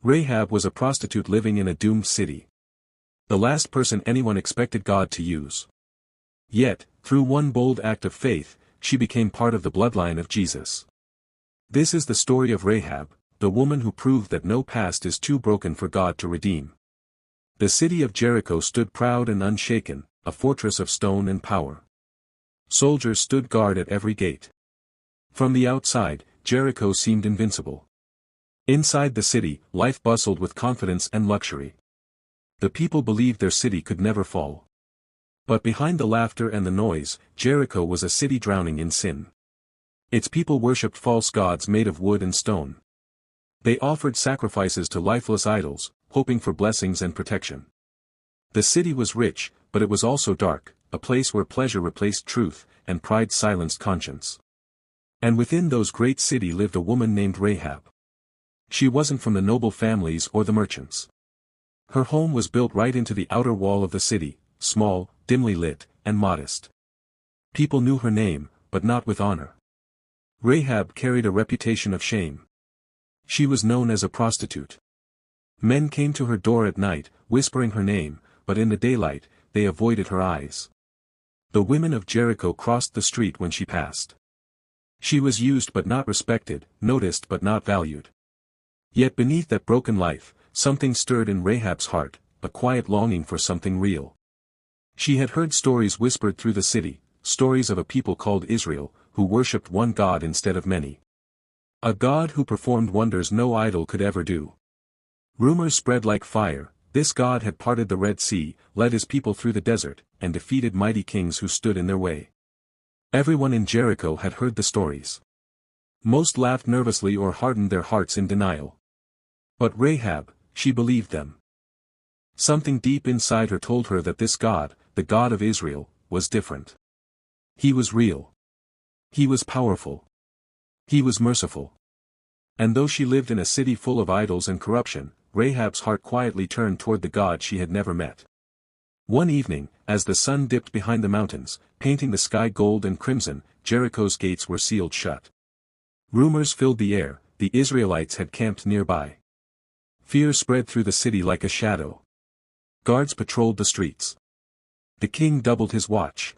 Rahab was a prostitute living in a doomed city. The last person anyone expected God to use. Yet, through one bold act of faith, she became part of the bloodline of Jesus. This is the story of Rahab, the woman who proved that no past is too broken for God to redeem. The city of Jericho stood proud and unshaken, a fortress of stone and power. Soldiers stood guard at every gate. From the outside, Jericho seemed invincible. Inside the city, life bustled with confidence and luxury. The people believed their city could never fall. But behind the laughter and the noise, Jericho was a city drowning in sin. Its people worshipped false gods made of wood and stone. They offered sacrifices to lifeless idols, hoping for blessings and protection. The city was rich, but it was also dark, a place where pleasure replaced truth, and pride silenced conscience. And within those great city lived a woman named Rahab. She wasn't from the noble families or the merchants. Her home was built right into the outer wall of the city, small, dimly lit, and modest. People knew her name, but not with honor. Rahab carried a reputation of shame. She was known as a prostitute. Men came to her door at night, whispering her name, but in the daylight, they avoided her eyes. The women of Jericho crossed the street when she passed. She was used but not respected, noticed but not valued. Yet beneath that broken life, something stirred in Rahab's heart, a quiet longing for something real. She had heard stories whispered through the city, stories of a people called Israel, who worshipped one God instead of many. A God who performed wonders no idol could ever do. Rumors spread like fire. This God had parted the Red Sea, led his people through the desert, and defeated mighty kings who stood in their way. Everyone in Jericho had heard the stories. Most laughed nervously or hardened their hearts in denial. But Rahab, she believed them. Something deep inside her told her that this God, the God of Israel, was different. He was real. He was powerful. He was merciful. And though she lived in a city full of idols and corruption, Rahab's heart quietly turned toward the God she had never met. One evening, as the sun dipped behind the mountains, painting the sky gold and crimson, Jericho's gates were sealed shut. Rumors filled the air, the Israelites had camped nearby. Fear spread through the city like a shadow. Guards patrolled the streets. The king doubled his watch.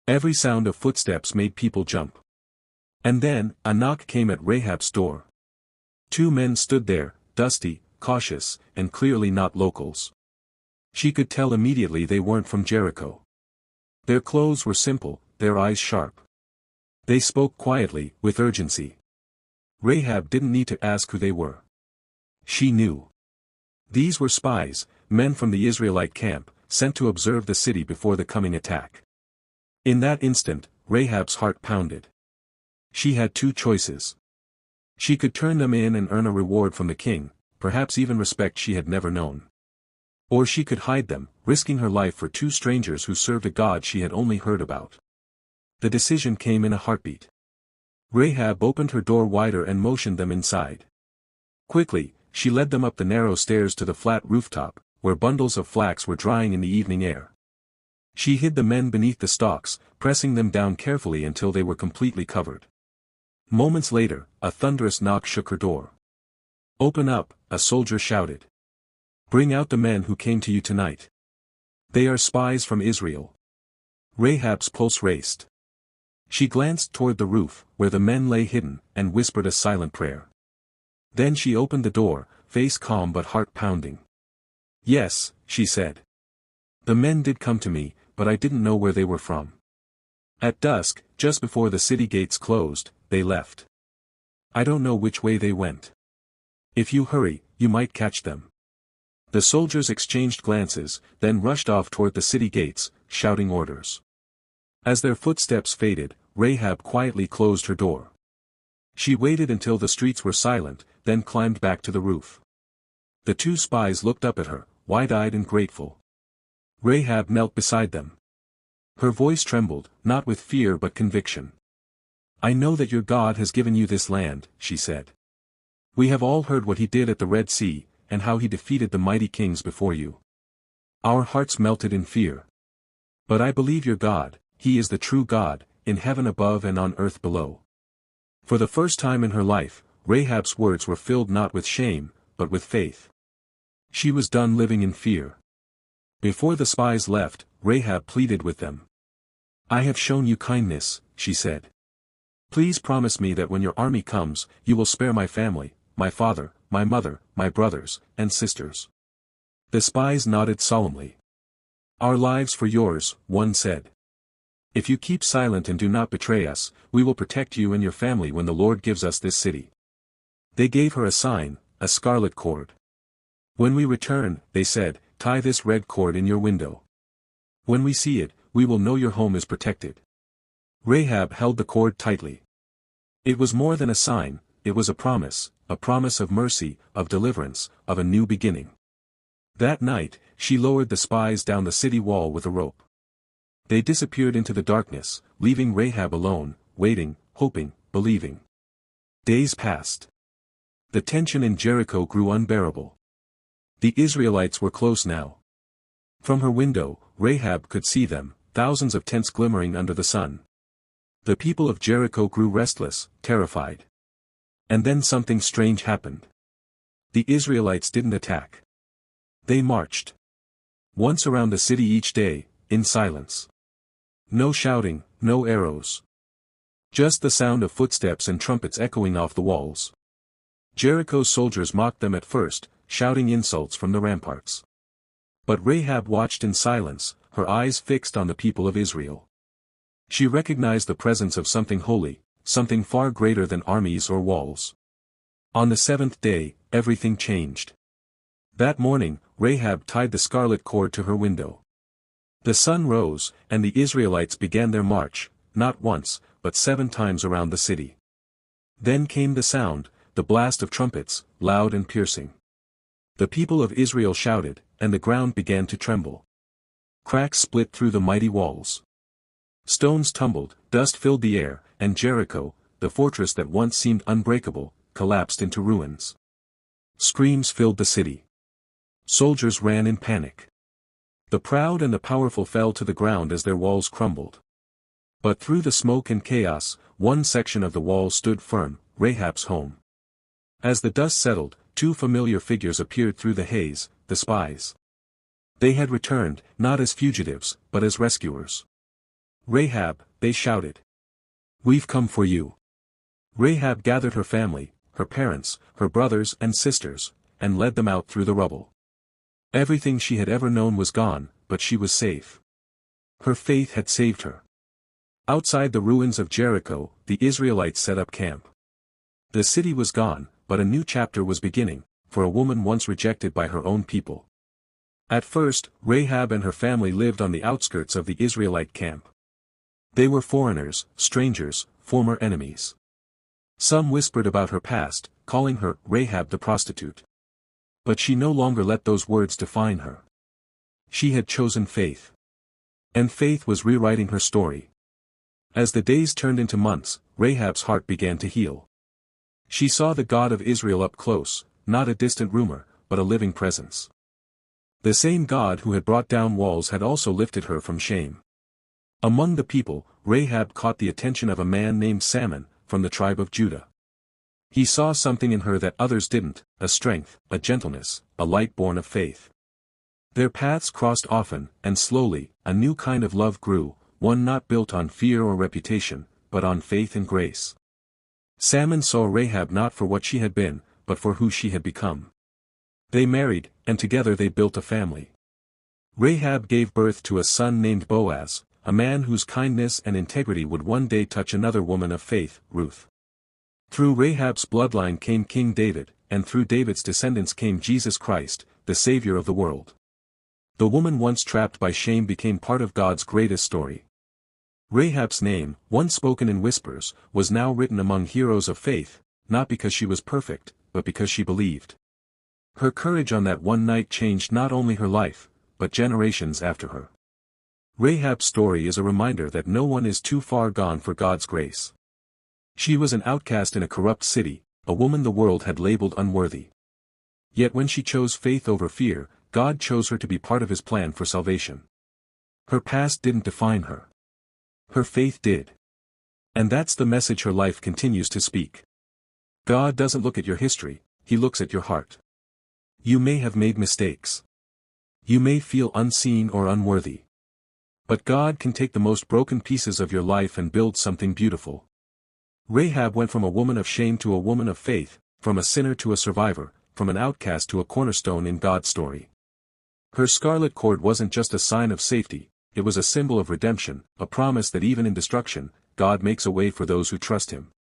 Every sound of footsteps made people jump. And then, a knock came at Rahab's door. Two men stood there, dusty, cautious, and clearly not locals. She could tell immediately they weren't from Jericho. Their clothes were simple, their eyes sharp. They spoke quietly, with urgency. Rahab didn't need to ask who they were. She knew. These were spies, men from the Israelite camp, sent to observe the city before the coming attack. In that instant, Rahab's heart pounded. She had two choices. She could turn them in and earn a reward from the king, perhaps even respect she had never known. Or she could hide them, risking her life for two strangers who served a God she had only heard about. The decision came in a heartbeat. Rahab opened her door wider and motioned them inside. Quickly, she led them up the narrow stairs to the flat rooftop, where bundles of flax were drying in the evening air. She hid the men beneath the stalks, pressing them down carefully until they were completely covered. Moments later, a thunderous knock shook her door. "Open up," a soldier shouted. "Bring out the men who came to you tonight. They are spies from Israel." Rahab's pulse raced. She glanced toward the roof, where the men lay hidden, and whispered a silent prayer. Then she opened the door, face calm but heart pounding. "Yes," she said. "The men did come to me, but I didn't know where they were from. At dusk, just before the city gates closed, they left. I don't know which way they went. If you hurry, you might catch them." The soldiers exchanged glances, then rushed off toward the city gates, shouting orders. As their footsteps faded, Rahab quietly closed her door. She waited until the streets were silent, then climbed back to the roof. The two spies looked up at her, wide-eyed and grateful. Rahab knelt beside them. Her voice trembled, not with fear but conviction. "I know that your God has given you this land," she said. "We have all heard what he did at the Red Sea, and how he defeated the mighty kings before you. Our hearts melted in fear. But I believe your God, he is the true God, in heaven above and on earth below." For the first time in her life, Rahab's words were filled not with shame, but with faith. She was done living in fear. Before the spies left, Rahab pleaded with them. "I have shown you kindness," she said. "Please promise me that when your army comes, you will spare my family, my father, my mother, my brothers, and sisters." The spies nodded solemnly. "Our lives for yours," one said. "If you keep silent and do not betray us, we will protect you and your family when the Lord gives us this city." They gave her a sign, a scarlet cord. "When we return," they said, "tie this red cord in your window. When we see it, we will know your home is protected." Rahab held the cord tightly. It was more than a sign, it was a promise of mercy, of deliverance, of a new beginning. That night, she lowered the spies down the city wall with a rope. They disappeared into the darkness, leaving Rahab alone, waiting, hoping, believing. Days passed. The tension in Jericho grew unbearable. The Israelites were close now. From her window, Rahab could see them, thousands of tents glimmering under the sun. The people of Jericho grew restless, terrified. And then something strange happened. The Israelites didn't attack. They marched. Once around the city each day, in silence. No shouting, no arrows. Just the sound of footsteps and trumpets echoing off the walls. Jericho's soldiers mocked them at first, shouting insults from the ramparts. But Rahab watched in silence, her eyes fixed on the people of Israel. She recognized the presence of something holy, something far greater than armies or walls. On the seventh day, everything changed. That morning, Rahab tied the scarlet cord to her window. The sun rose, and the Israelites began their march, not once, but 7 times around the city. Then came the sound, the blast of trumpets, loud and piercing. The people of Israel shouted, and the ground began to tremble. Cracks split through the mighty walls. Stones tumbled, dust filled the air, and Jericho, the fortress that once seemed unbreakable, collapsed into ruins. Screams filled the city. Soldiers ran in panic. The proud and the powerful fell to the ground as their walls crumbled. But through the smoke and chaos, one section of the wall stood firm, Rahab's home. As the dust settled, 2 familiar figures appeared through the haze, the spies. They had returned, not as fugitives, but as rescuers. "Rahab," they shouted. "We've come for you." Rahab gathered her family, her parents, her brothers and sisters, and led them out through the rubble. Everything she had ever known was gone, but she was safe. Her faith had saved her. Outside the ruins of Jericho, the Israelites set up camp. The city was gone, but a new chapter was beginning, for a woman once rejected by her own people. At first, Rahab and her family lived on the outskirts of the Israelite camp. They were foreigners, strangers, former enemies. Some whispered about her past, calling her Rahab the prostitute. But she no longer let those words define her. She had chosen faith. And faith was rewriting her story. As the days turned into months, Rahab's heart began to heal. She saw the God of Israel up close, not a distant rumor, but a living presence. The same God who had brought down walls had also lifted her from shame. Among the people, Rahab caught the attention of a man named Salmon, from the tribe of Judah. He saw something in her that others didn't, a strength, a gentleness, a light born of faith. Their paths crossed often, and slowly, a new kind of love grew, one not built on fear or reputation, but on faith and grace. Salmon saw Rahab not for what she had been, but for who she had become. They married, and together they built a family. Rahab gave birth to a son named Boaz, a man whose kindness and integrity would one day touch another woman of faith, Ruth. Through Rahab's bloodline came King David, and through David's descendants came Jesus Christ, the Savior of the world. The woman once trapped by shame became part of God's greatest story. Rahab's name, once spoken in whispers, was now written among heroes of faith, not because she was perfect, but because she believed. Her courage on that one night changed not only her life, but generations after her. Rahab's story is a reminder that no one is too far gone for God's grace. She was an outcast in a corrupt city, a woman the world had labeled unworthy. Yet when she chose faith over fear, God chose her to be part of His plan for salvation. Her past didn't define her. Her faith did. And that's the message her life continues to speak. God doesn't look at your history, He looks at your heart. You may have made mistakes. You may feel unseen or unworthy. But God can take the most broken pieces of your life and build something beautiful. Rahab went from a woman of shame to a woman of faith, from a sinner to a survivor, from an outcast to a cornerstone in God's story. Her scarlet cord wasn't just a sign of safety, it was a symbol of redemption, a promise that even in destruction, God makes a way for those who trust Him.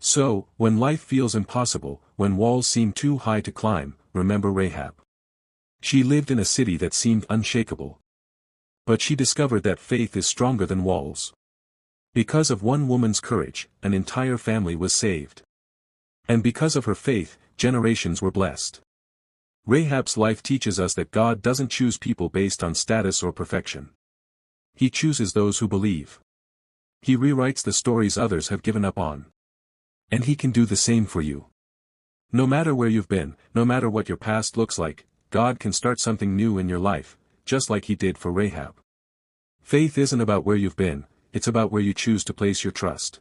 So, when life feels impossible, when walls seem too high to climb, remember Rahab. She lived in a city that seemed unshakable. But she discovered that faith is stronger than walls. Because of one woman's courage, an entire family was saved. And because of her faith, generations were blessed. Rahab's life teaches us that God doesn't choose people based on status or perfection. He chooses those who believe. He rewrites the stories others have given up on. And He can do the same for you. No matter where you've been, no matter what your past looks like, God can start something new in your life, just like He did for Rahab. Faith isn't about where you've been, it's about where you choose to place your trust.